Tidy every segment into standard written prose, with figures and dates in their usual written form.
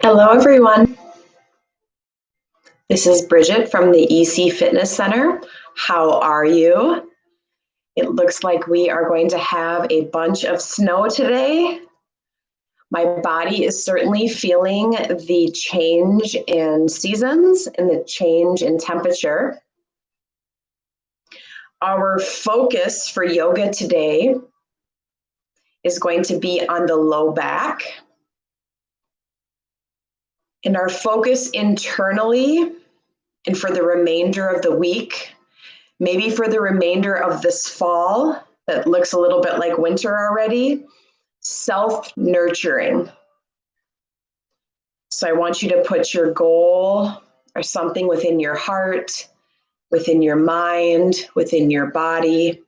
Hello, everyone. This is Bridget from the EC Fitness Center. How are you? It looks like we are going to have a bunch of snow today. My body is certainly feeling the change in seasons and the change in temperature. Our focus for yoga today is going to be on the low back. And our focus internally and for the remainder of the week, maybe for the remainder of this fall that looks a little bit like winter already, self-nurturing. So I want you to put your goal or something within your heart, within your mind, within your body.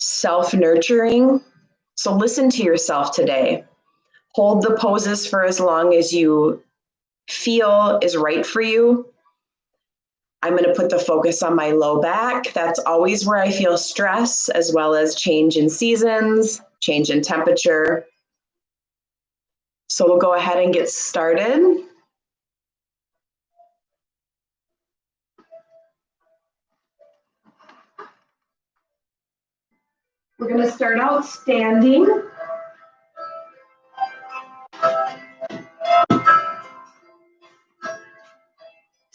Self-nurturing. So listen to yourself today. Hold the poses for as long as you feel is right for you. I'm going to put the focus on my low back. That's always where I feel stress, as well as change in seasons, change in temperature. So we'll go ahead and get started. We're going to start out standing.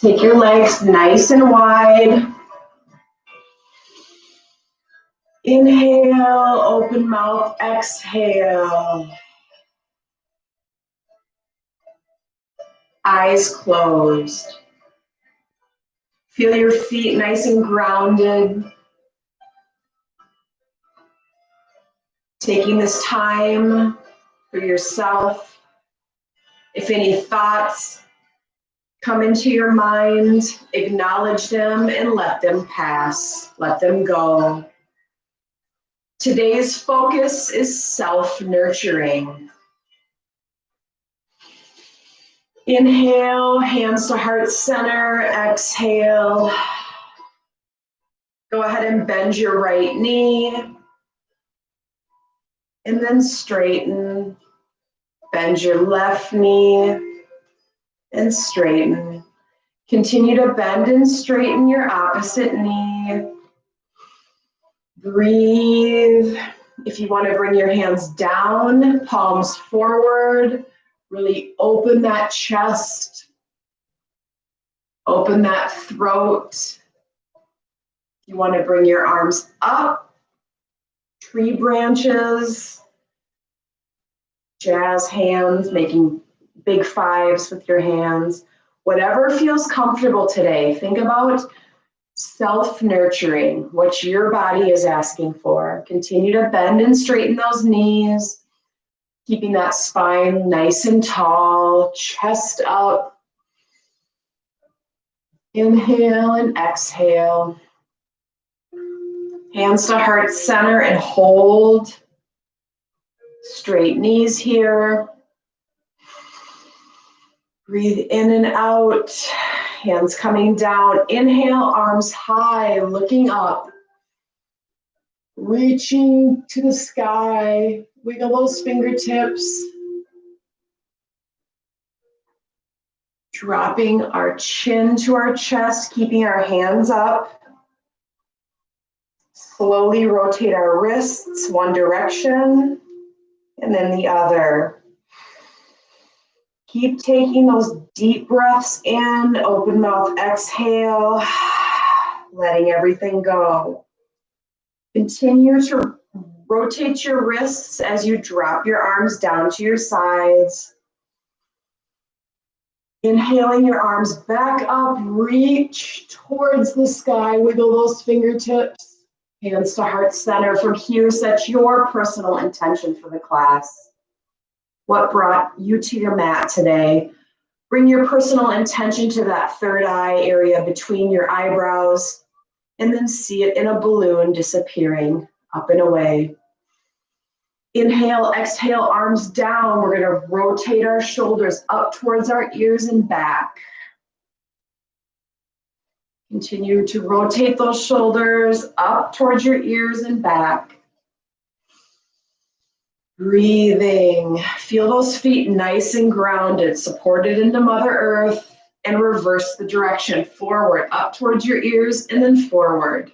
Take your legs nice and wide. Inhale, open mouth, exhale. Eyes closed. Feel your feet nice and grounded. Taking this time for yourself. If any thoughts come into your mind, acknowledge them and let them pass. Let them go. Today's focus is self-nurturing. Inhale, hands to heart center, exhale. Go ahead and bend your right knee. And then straighten. Bend your left knee and straighten. Continue to bend and straighten your opposite knee. Breathe. If you want to bring your hands down, palms forward, really open that chest, open that throat. You want to bring your arms up, tree branches, jazz hands, making big fives with your hands. Whatever feels comfortable today. Think about self-nurturing, what your body is asking for. Continue to bend and straighten those knees, keeping that spine nice and tall, chest up. Inhale and exhale. Hands to heart center and hold. Straight knees here. Breathe in and out. Hands coming down. Inhale, arms high, looking up. Reaching to the sky. Wiggle those fingertips. Dropping our chin to our chest, keeping our hands up. Slowly rotate our wrists one direction and then the other. Keep taking those deep breaths in, open mouth, exhale, letting everything go. Continue to rotate your wrists as you drop your arms down to your sides. Inhaling your arms back up, reach towards the sky, wiggle those fingertips. Hands to heart center. From here, set your personal intention for the class. What brought you to your mat today? Bring your personal intention to that third eye area between your eyebrows, and then see it in a balloon disappearing up and away. Inhale, exhale, arms down. We're going to rotate our shoulders up towards our ears and back. Continue to rotate those shoulders up towards your ears and back. Breathing. Feel those feet nice and grounded, supported into Mother Earth, and reverse the direction forward, up towards your ears, and then forward.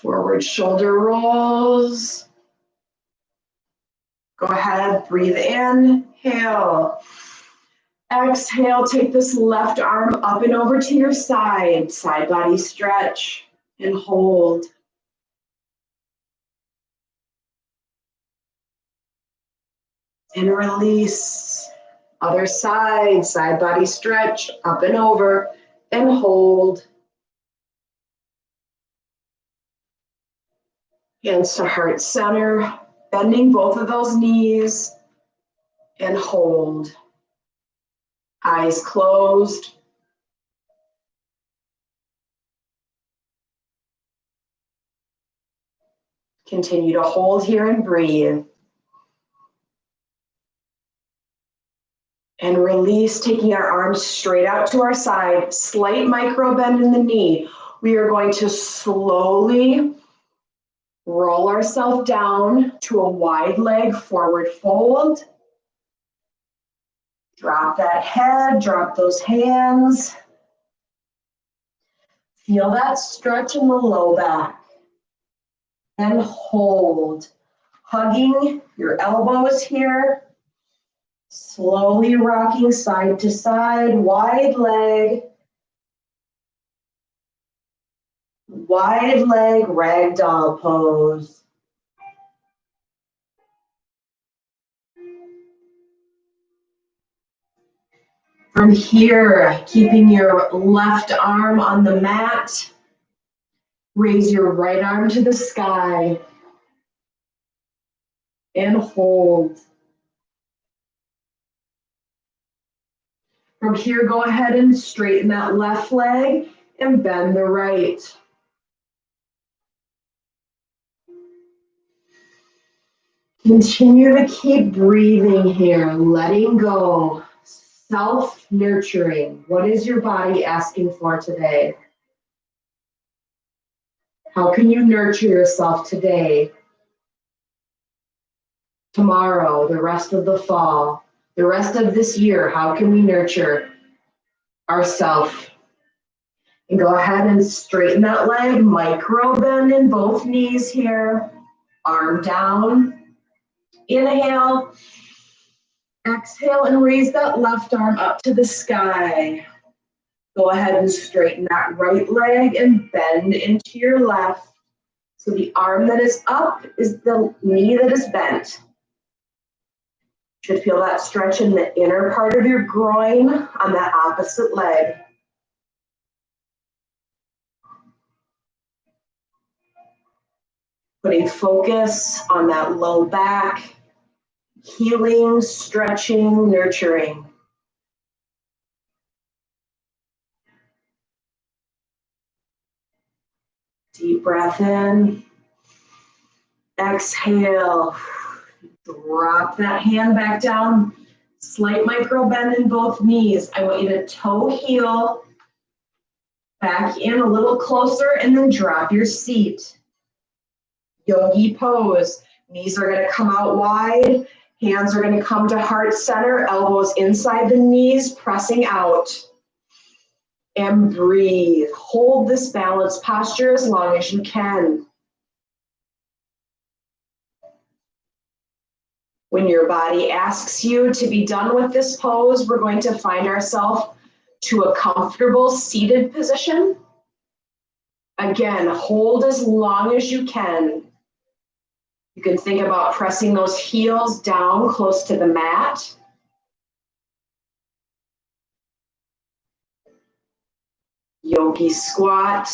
Forward shoulder rolls. Go ahead, breathe in, inhale. Exhale, take this left arm up and over to your side. Side body stretch and hold. And release. Other side, side body stretch, up and over, and hold. Hands to heart center, bending both of those knees, and hold. Eyes closed. Continue to hold here and breathe. And release, taking our arms straight out to our side, slight micro bend in the knee. We are going to slowly roll ourselves down to a wide leg forward fold. Drop that head, drop those hands. Feel that stretch in the low back. And hold. Hugging your elbows here. Slowly rocking side to side, wide leg. Wide leg ragdoll pose. From here, keeping your left arm on the mat, raise your right arm to the sky and hold. From here, go ahead and straighten that left leg and bend the right. Continue to keep breathing here, letting go, self-nurturing. What is your body asking for today? How can you nurture yourself today, tomorrow, the rest of the fall, the rest of this year? How can we nurture ourselves? And go ahead and straighten that leg, micro bend in both knees here, arm down. Inhale, exhale, and raise that left arm up to the sky. Go ahead and straighten that right leg and bend into your left. So the arm that is up is the knee that is bent. You should feel that stretch in the inner part of your groin on that opposite leg. Putting focus on that low back, healing, stretching, nurturing. Deep breath in. Exhale. Drop that hand back down. Slight micro bend in both knees. I want you to toe heel back in a little closer and then drop your seat. Yogi pose. Knees are going to come out wide. Hands are going to come to heart center. Elbows inside the knees, pressing out. And breathe. Hold this balanced posture as long as you can. When your body asks you to be done with this pose, we're going to find ourselves to a comfortable seated position. Again, hold as long as you can. You can think about pressing those heels down close to the mat. Yogi squat.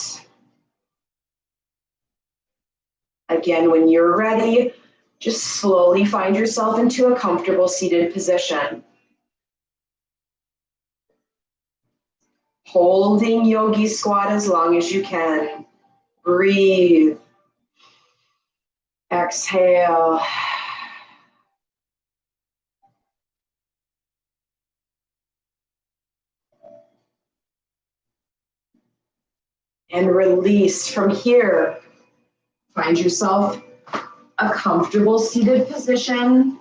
Again, when you're ready, just slowly find yourself into a comfortable seated position. Holding yogi squat as long as you can. Breathe. Exhale. and release. From here, find yourself a comfortable seated position.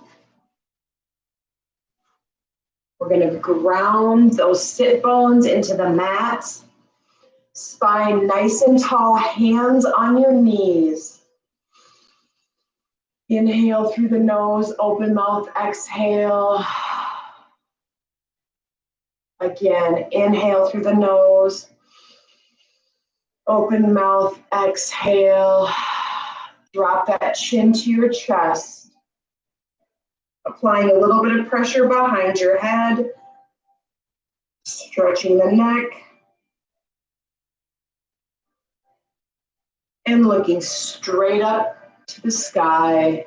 We're going to ground those sit bones into the mat. Spine nice and tall, hands on your knees. Inhale through the nose, open mouth, exhale. Again, inhale through the nose, open mouth, exhale. Drop that chin to your chest. Applying a little bit of pressure behind your head. Stretching the neck. And looking straight up to the sky.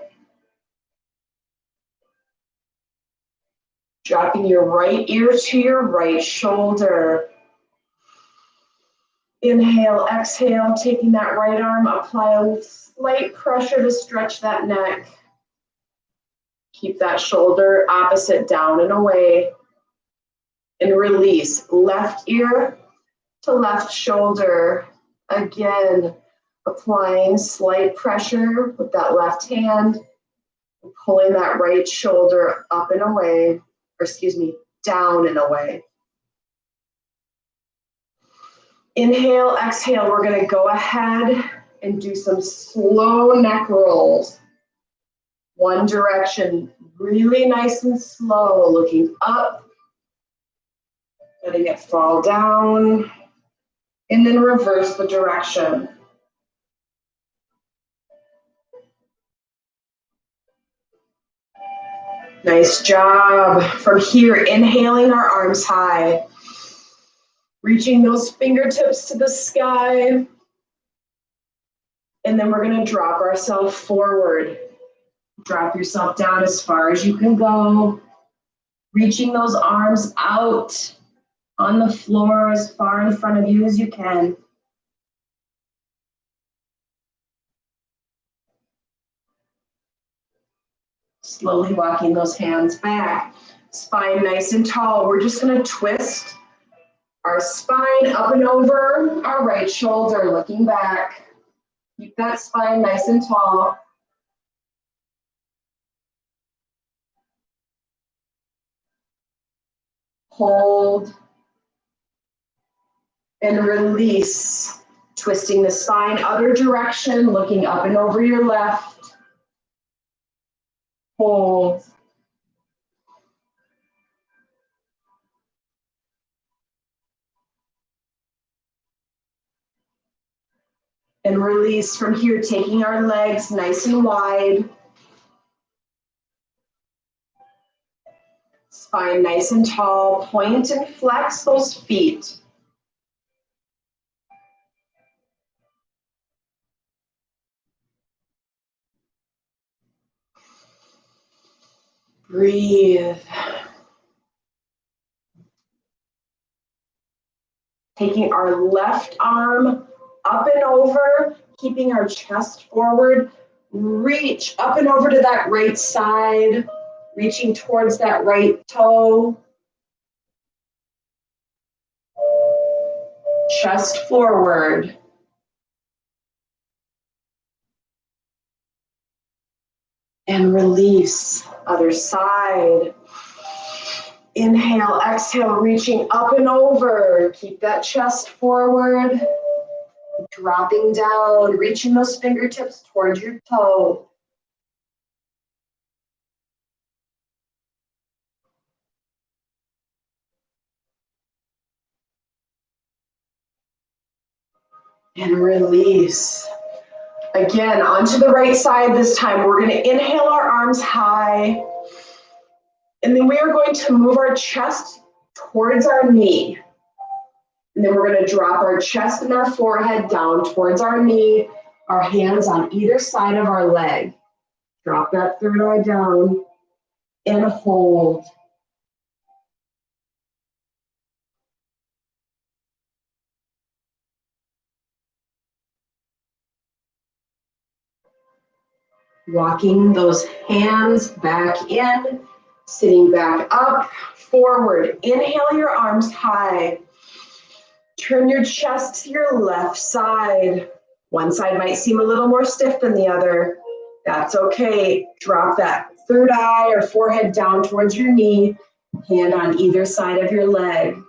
Dropping your right ear to your right shoulder. Inhale, exhale, taking that right arm, apply a slight pressure to stretch that neck. Keep that shoulder opposite down and away. And release, left ear to left shoulder. Again, applying slight pressure with that left hand, pulling that right shoulder up and away, or excuse me, down and away. Inhale, exhale, we're gonna go ahead and do some slow neck rolls. One direction, really nice and slow, looking up, letting it fall down, and then reverse the direction. Nice job. From here, inhaling our arms high, reaching those fingertips to the sky. And then we're going to drop ourselves forward. Drop yourself down as far as you can go, reaching those arms out on the floor as far in front of you as you can. Slowly walking those hands back, spine nice and tall. We're just going to twist our spine up and over our right shoulder, looking back. Keep that spine nice and tall. Hold and release, twisting the spine other direction, looking up and over your left. Hold. And release. From here, taking our legs nice and wide. Spine nice and tall. Point and flex those feet. Breathe. Taking our left arm up and over, keeping our chest forward. Reach up and over to that right side, reaching towards that right toe. Chest forward. And release, other side. Inhale, exhale, reaching up and over. Keep that chest forward. Dropping down, reaching those fingertips towards your toe. And release. Again, onto the right side this time. We're going to inhale our arms high. And then we are going to move our chest towards our knee. And then we're going to drop our chest and our forehead down towards our knee, our hands on either side of our leg. Drop that third eye down and hold. Walking those hands back in, sitting back up, forward. Inhale your arms high. Turn your chest to your left side. One side might seem a little more stiff than the other. That's okay. Drop that third eye or forehead down towards your knee, hand on either side of your leg,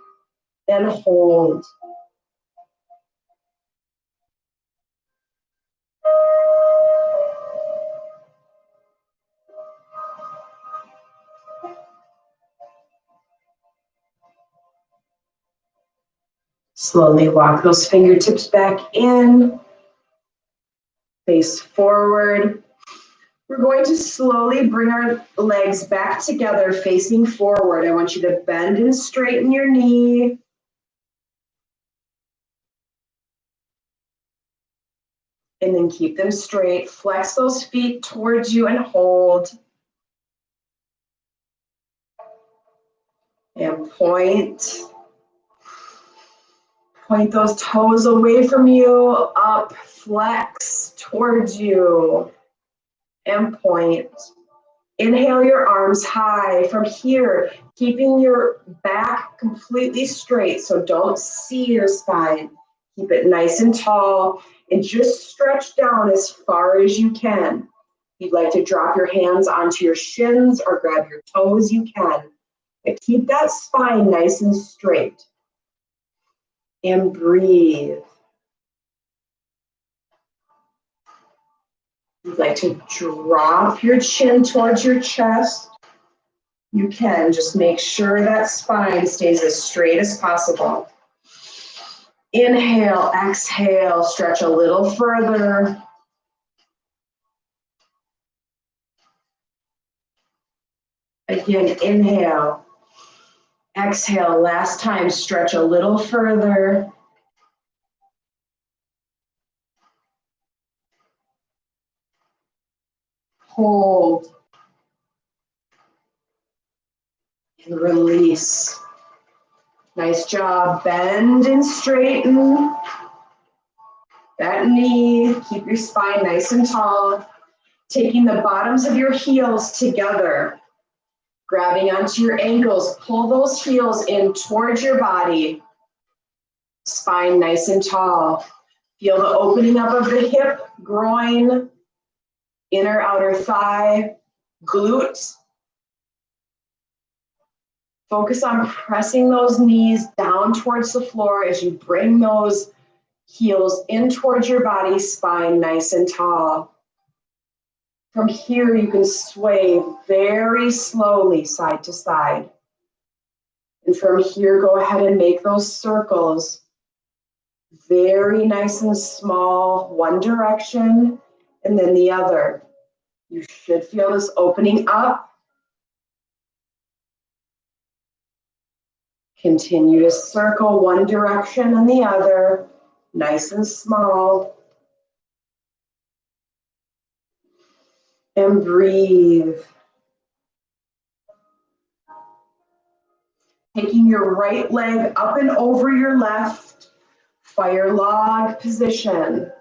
and hold. Slowly walk those fingertips back in, face forward. We're going to slowly bring our legs back together, facing forward. I want you to bend and straighten your knee. And then keep them straight. Flex those feet towards you and hold. And point. Point those toes away from you, up, flex towards you, and point. Inhale your arms high from here, keeping your back completely straight, so don't see your spine. Keep it nice and tall, and just stretch down as far as you can. If you'd like to drop your hands onto your shins or grab your toes, you can. But keep that spine nice and straight. And breathe. You'd like to drop your chin towards your chest. You can. Just make sure that spine stays as straight as possible. Inhale, exhale, stretch a little further. Again, inhale. Exhale, last time, stretch a little further. Hold. And release. Nice job. Bend and straighten that knee. Keep your spine nice and tall. Taking the bottoms of your heels together. Grabbing onto your ankles, pull those heels in towards your body. Spine nice and tall. Feel the opening up of the hip, groin, inner outer thigh, glute. Focus on pressing those knees down towards the floor as you bring those heels in towards your body, spine nice and tall. From here, you can sway very slowly side to side. And from here, go ahead and make those circles very nice and small, one direction and then the other. You should feel this opening up. Continue to circle one direction and the other, nice and small. And breathe. Taking your right leg up and over your left, fire log position.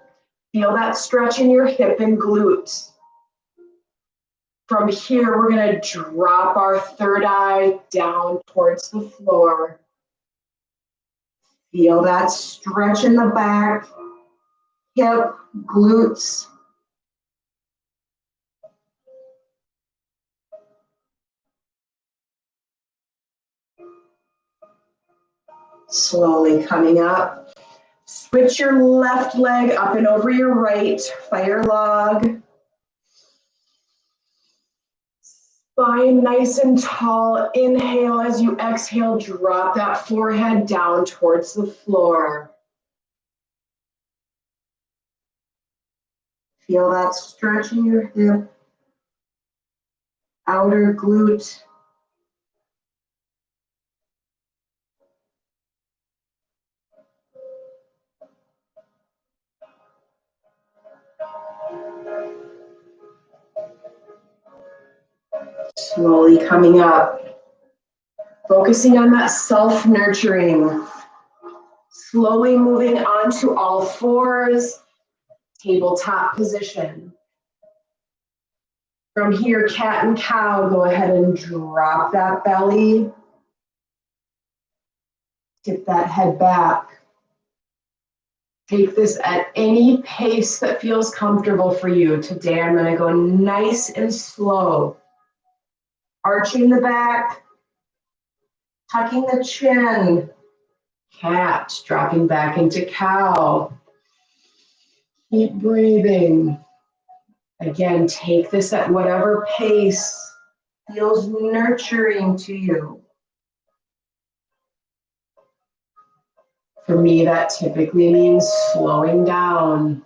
Feel that stretch in your hip and glute. From here, we're going to drop our third eye down towards the floor. Feel that stretch in the back, hip, glutes. Slowly coming up. Switch your left leg up and over your right, fire log. Spine nice and tall. Inhale as you exhale, drop that forehead down towards the floor. Feel that stretch in your hip, outer glute. Slowly coming up, focusing on that self-nurturing. Slowly moving on to all fours, tabletop position. From here, cat and cow, go ahead and drop that belly. Tip that head back. Take this at any pace that feels comfortable for you. Today I'm going to go nice and slow. Arching the back, tucking the chin, cat, dropping back into cow. Keep breathing. Again, take this at whatever pace feels nurturing to you. For me, that typically means slowing down.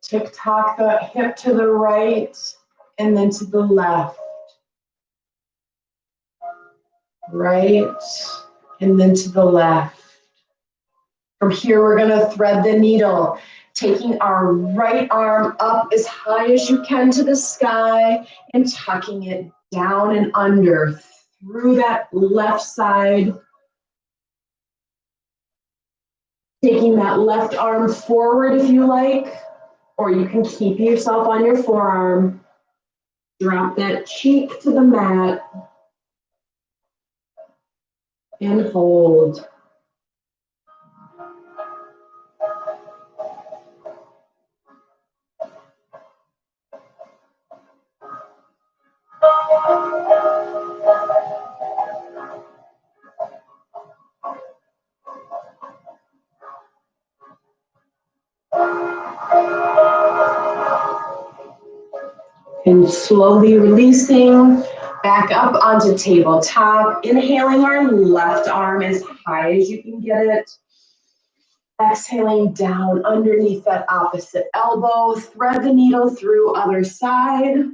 Tick-tock the hip to the right and then to the left. Right and then to the left. From here, we're going to thread the needle, taking our right arm up as high as you can to the sky and tucking it down and under through that left side. Taking that left arm forward if you like, or you can keep yourself on your forearm. Drop that cheek to the mat and hold. And slowly releasing back up onto tabletop. Inhaling our left arm as high as you can get it. Exhaling down underneath that opposite elbow. Thread the needle through other side.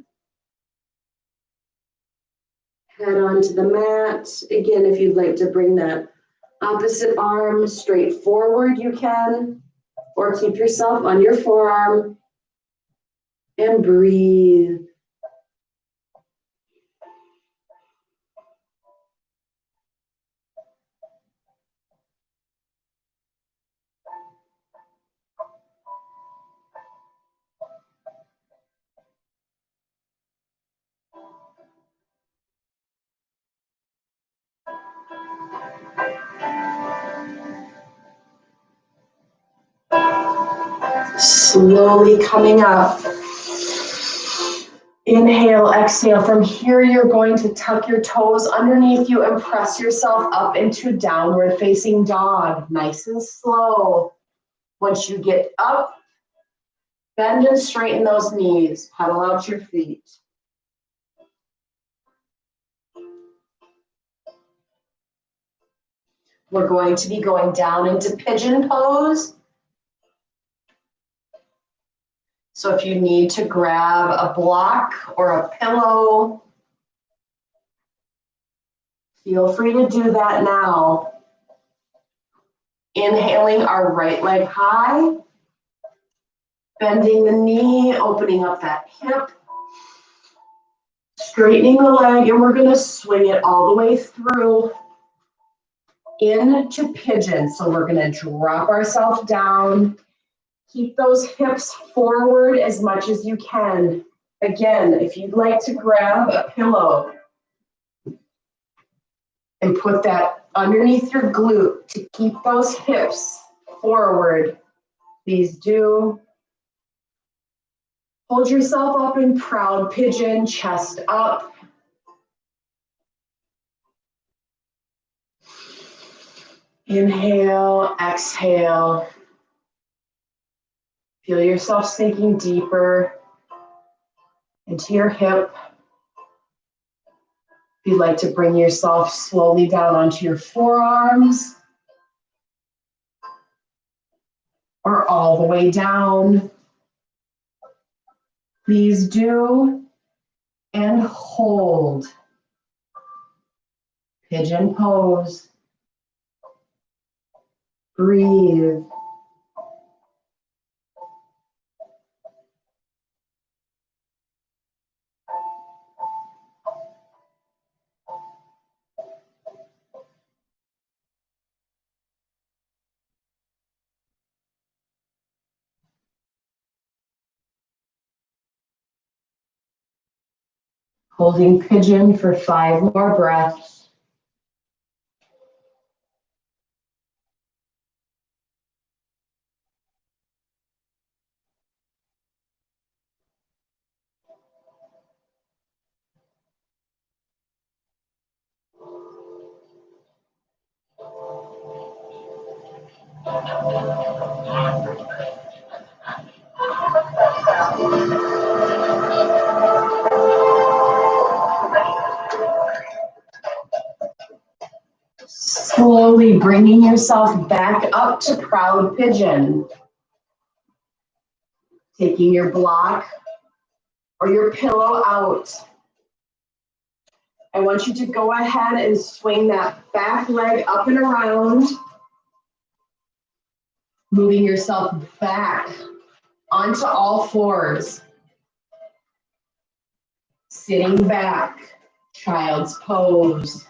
Head onto the mat. Again, if you'd like to bring that opposite arm straight forward, you can. Or keep yourself on your forearm. And breathe. Slowly coming up. Inhale, exhale. From here, you're going to tuck your toes underneath you and press yourself up into downward facing dog. Nice and slow. Once you get up, bend and straighten those knees. Pedal out your feet. We're going to be going down into pigeon pose. So if you need to grab a block or a pillow, feel free to do that now. Inhaling our right leg high, bending the knee, opening up that hip, straightening the leg, and we're gonna swing it all the way through into pigeon. So we're gonna drop ourselves down, keep those hips forward as much as you can. Again, if you'd like to grab a pillow and put that underneath your glute to keep those hips forward, please do. Hold yourself up in proud pigeon, chest up. Inhale, exhale. Feel yourself sinking deeper into your hip. If you'd like to bring yourself slowly down onto your forearms or all the way down, please do, and hold. Pigeon pose. Breathe. Holding pigeon for 5 more breaths. Slowly bringing yourself back up to proud pigeon. Taking your block or your pillow out. I want you to go ahead and swing that back leg up and around. Moving yourself back onto all fours. Sitting back, child's pose.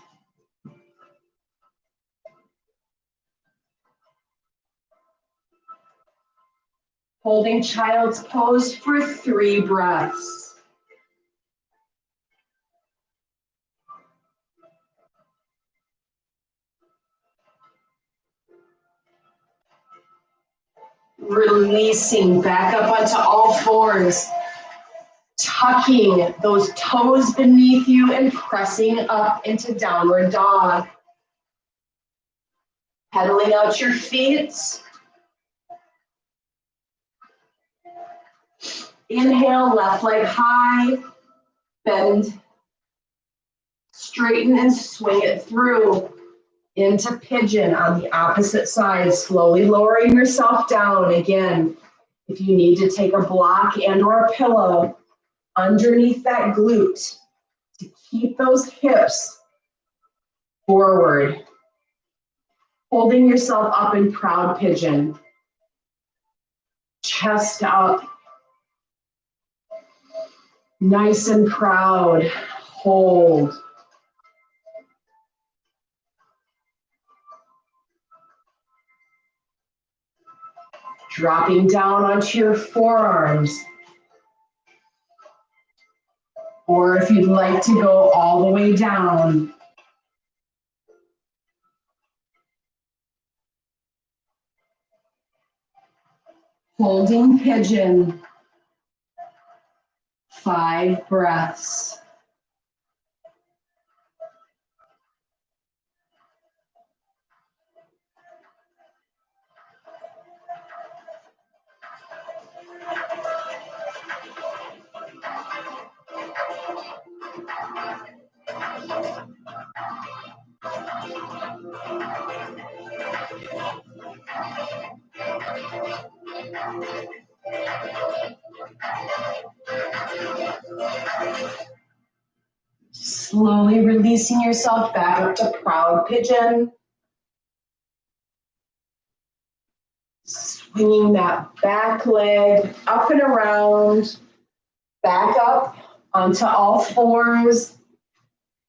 Holding child's pose for 3 breaths. Releasing back up onto all fours. Tucking those toes beneath you and pressing up into downward dog. Pedaling out your feet. Inhale, left leg high, bend, straighten and swing it through into pigeon on the opposite side, slowly lowering yourself down. Again, if you need to take a block and or a pillow underneath that glute to keep those hips forward. Holding yourself up in proud pigeon. Chest up. Nice and proud. Hold. Dropping down onto your forearms. Or if you'd like to go all the way down. Holding pigeon. 5 breaths. Slowly releasing yourself back up to proud pigeon. Swinging that back leg up and around, back up onto all fours,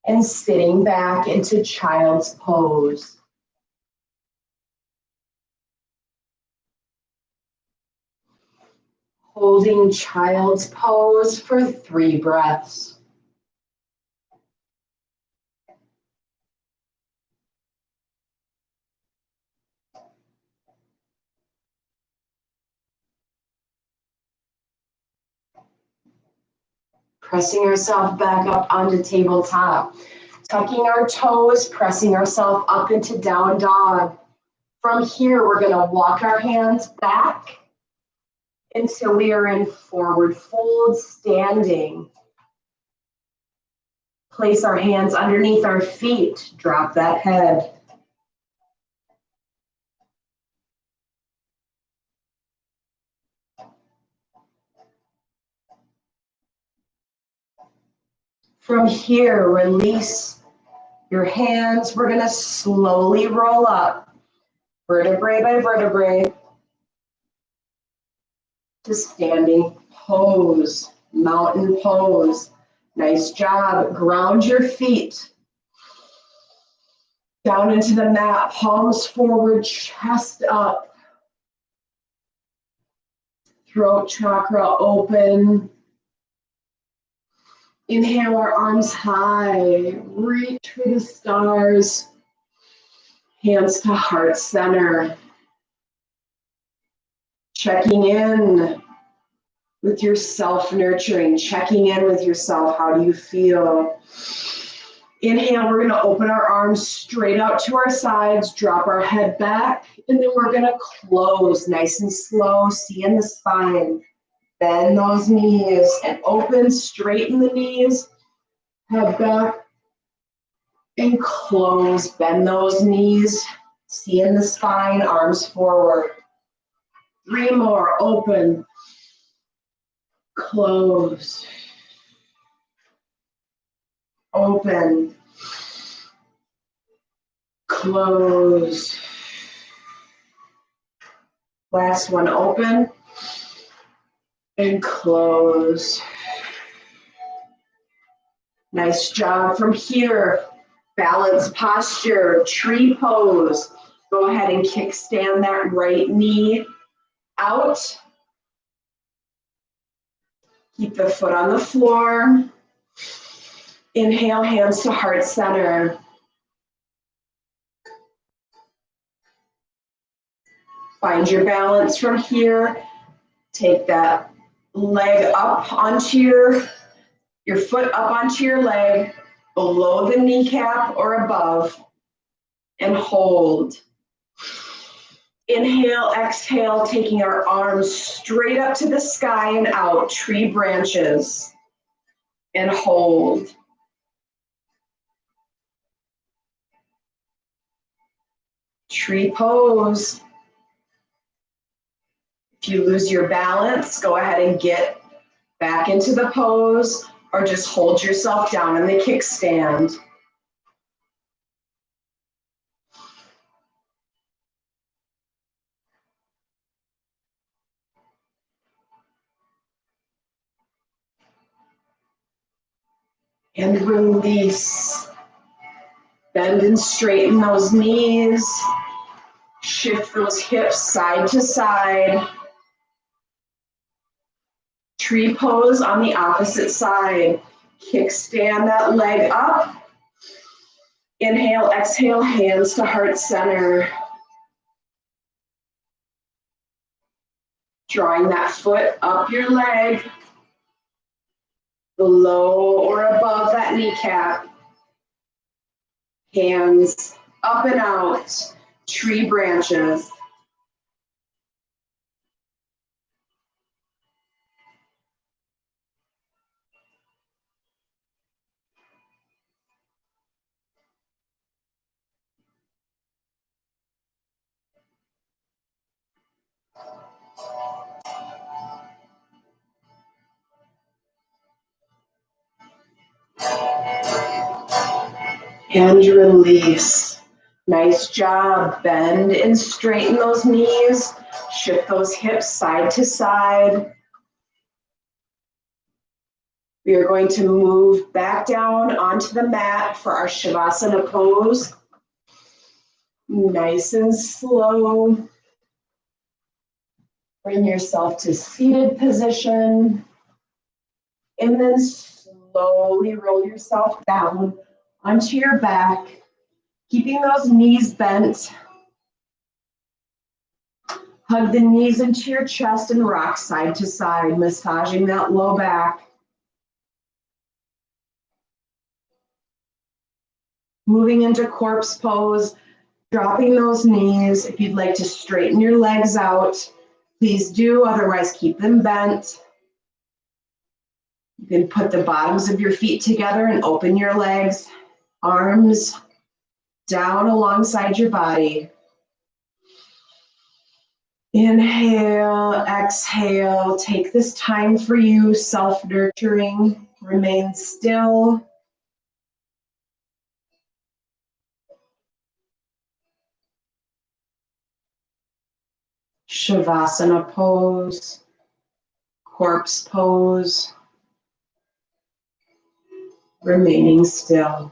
and sitting back into child's pose. Holding child's pose for 3 breaths. Pressing ourselves back up onto tabletop. Tucking our toes, pressing ourselves up into down dog. From here, we're going to walk our hands back until we are in forward fold, standing. Place our hands underneath our feet. Drop that head. From here, release your hands. We're going to slowly roll up, vertebrae by vertebrae, to standing pose, mountain pose. Nice job. Ground your feet down into the mat, palms forward, chest up, throat chakra open. Inhale our arms high, reach for the stars, hands to heart center. Checking in with your self-nurturing, checking in with yourself. How do you feel? Inhale, we're gonna open our arms straight out to our sides, drop our head back, and then we're gonna close nice and slow, seeing the spine. Bend those knees and open, straighten the knees, head back, and close. Bend those knees, seeing the spine, arms forward. 3 more, open, close, open, close. Last one, open and close. Nice job. From here, balanced posture, tree pose. Go ahead and kickstand that right knee out. Keep the foot on the floor. Inhale, hands to heart center. Find your balance from here. Take that leg up onto your foot up onto your leg, below the kneecap or above, and hold. Inhale, exhale, taking our arms straight up to the sky and out, tree branches, and hold. Tree pose. If you lose your balance, go ahead and get back into the pose or just hold yourself down in the kickstand. And release. Bend and straighten those knees. Shift those hips side to side. Tree pose on the opposite side. Kickstand that leg up. Inhale, exhale, hands to heart center. Drawing that foot up your leg, below or above that kneecap. Hands up and out, tree branches. And release. Nice job. Bend and straighten those knees. Shift those hips side to side. We are going to move back down onto the mat for our Shavasana pose. Nice and slow. Bring yourself to seated position. And then slowly roll yourself down onto your back, keeping those knees bent. Hug the knees into your chest and rock side to side, massaging that low back. Moving into corpse pose, dropping those knees. If you'd like to straighten your legs out, please do, otherwise keep them bent. You can put the bottoms of your feet together and open your legs, arms down alongside your body. Inhale, exhale, take this time for you, self-nurturing, remain still. Shavasana pose, corpse pose, remaining still.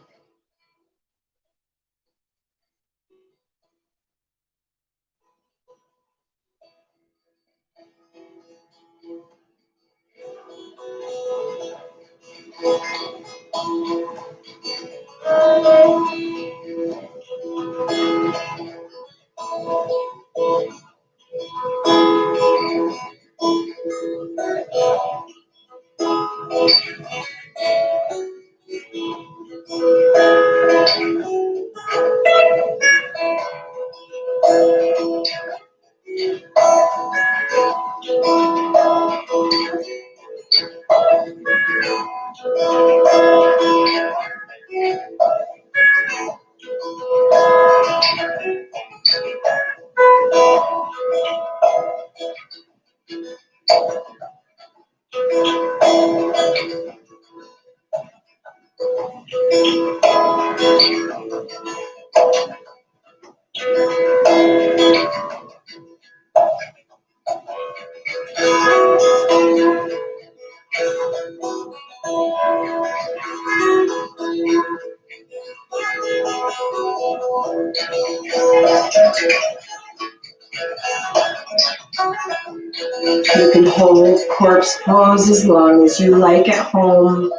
You can hold corpse pose as long as you like at home.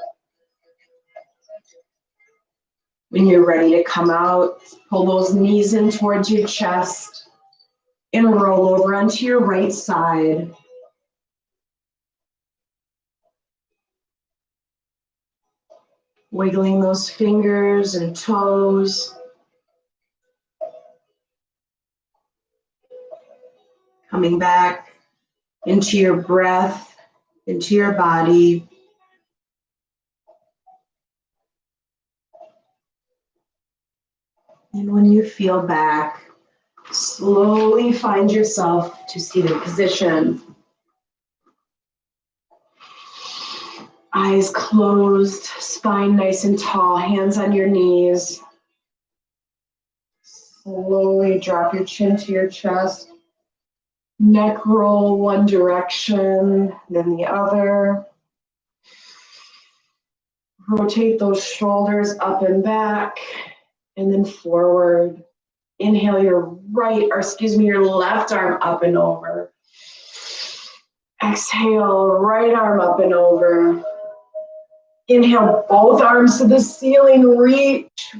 When you're ready to come out, pull those knees in towards your chest and roll over onto your right side. Wiggling those fingers and toes. Coming back into your breath, into your body. And when you feel back, slowly find yourself to seated position. Eyes closed, spine nice and tall, hands on your knees. Slowly drop your chin to your chest. Neck roll one direction, then the other. Rotate those shoulders up and back, and then forward. Inhale your your left arm up and over. Exhale, right arm up and over. Inhale, both arms to the ceiling, reach.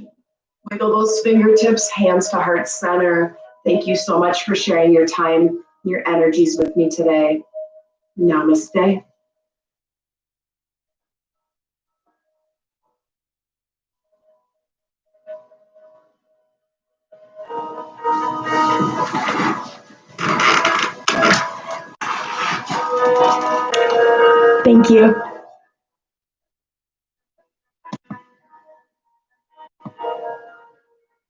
Wiggle those fingertips, hands to heart center. Thank you so much for sharing your time, your energies with me today. Namaste. Thank you.